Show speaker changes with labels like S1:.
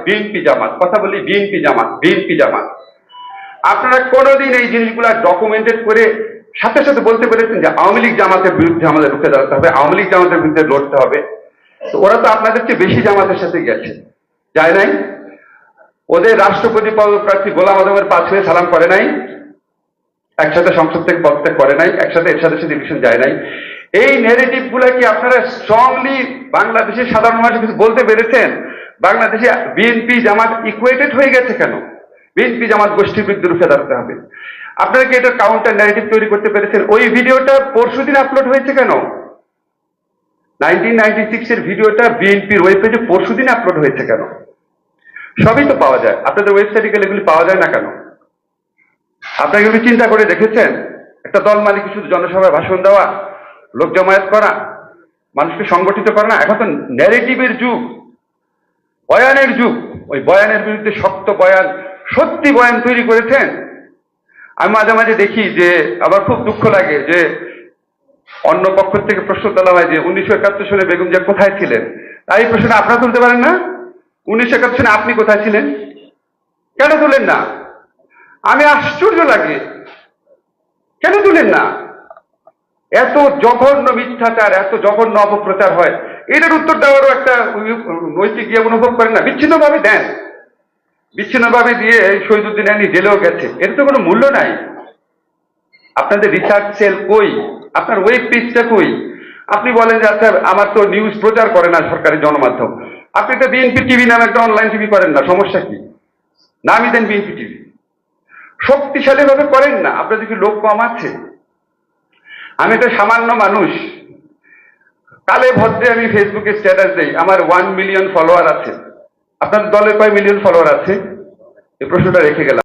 S1: BNP জামাত, কথা বলি BNP জামাত, BNP জামাত। আপনারা কোনোদিন এই জিনিসগুলা ডকুমেন্টেড করে সাথে সাথে বলতে পেরেছেন যে আওয়ামী লীগ জামাতের বিরুদ্ধে আমাদের রুখে দাঁড়াতে হবে, আওয়ামী লীগ জামাতের বিরুদ্ধে লড়তে হবে? তো ওরা তো আপনাদের চেয়ে বেশি জামাতের সাথে গেছে, যায় নাই? ওদের রাষ্ট্রপতি পদপ্রার্থী গোলাম আজমের পাশ হয়ে সালাম করে নাই, একসাথে সংসদ থেকে পদত্যাগ করে নাই, একসাথে এরশাদের সাথে ইলেকশন যায় নাই। এই নেগেটিভ গুলা কি আপনারা স্ট্রংলি বাংলাদেশের সাধারণ মানুষের কিছু বলতে পেরেছেন? বাংলাদেশে বিএনপি জামাত ইকুয়েটেড হয়ে গেছে কেন? বিএনপি জামাত গোষ্ঠীর বিরুদ্ধে রুখে দাঁড়াতে হবে। আপনারা কি এটা কাউন্টার ন্যারেটিভ তৈরি করতে পেরেছেন? ওই ভিডিওটা পরশুদিন আপলোড হয়েছে কেন? 1996 এর ভিডিওটা বিএনপির ওয়েব পেজে পরশুদিন আপলোড হয়েছে কেন? সবই তো পাওয়া যায়, আপনাদের ওয়েবসাইটে গেলে এগুলি পাওয়া যায় না কেন? আপনারা এগুলি চিন্তা করে দেখেছেন? একটা দল মানে কি শুধু জনসভায় ভাষণ দেওয়া, লোক জমায়েত করা, মানুষকে সংগঠিত করা না? এখন তো ন্যারেটিভের যুগ, বয়ানের যুগ। ওই বয়ানের বিরুদ্ধে শক্ত বয়ান, সত্যি বয়ান তৈরি করেছেন। আমি মাঝে মাঝে দেখি যে আবার খুব দুঃখ লাগে যে অন্য পক্ষ থেকে প্রশ্ন তোলা হয় যে 1971 সালে বেগম জিয়া কোথায় ছিলেন। তাই প্রশ্ন আপনারা তুলতে পারেন না? 1971 সালে আপনি কোথায় ছিলেন? কেন তুলেন না? আমি আশ্চর্য লাগে, কেন তুলেন না? এত জঘন্য মিথ্যাচার, এত জঘন্য অপপ্রচার হয়, এটার উত্তর দেওয়ারও একটা নৈতিক ইয়ে অনুভব করেন না? বিচ্ছিন্নভাবে দেন, বিচ্ছিন্নভাবে দিয়ে শহীদুদ্দিন আইনি জেলেও গেছে, এর তো কোনো মূল্য নাই। আপনাদের রিসার্চ সেল কই? আপনার ওয়েব পেজটা কই? আপনি বলেন যে আচ্ছা আমার তো নিউজ প্রচার করে না সরকারি গণমাধ্যম, আপনি তো বিএনপি টিভি নামে একটা অনলাইন টিভি করেন না, সমস্যা কি? নামই দেন বিএনপি টিভি, শক্তিশালী ভাবে করেন না। আপনাদের কি লোক কম আছে? আমি তো সামান্য মানুষ, কালে ভদ্রে আমি ফেসবুকে স্ট্যাটাস দেই, আমার 1 মিলিয়ন ফলোয়ার আছে। আপনার দলে কয় মিলিয়ন ফলোয়ার আছে? এই প্রশ্নটা রেখে গেলাম।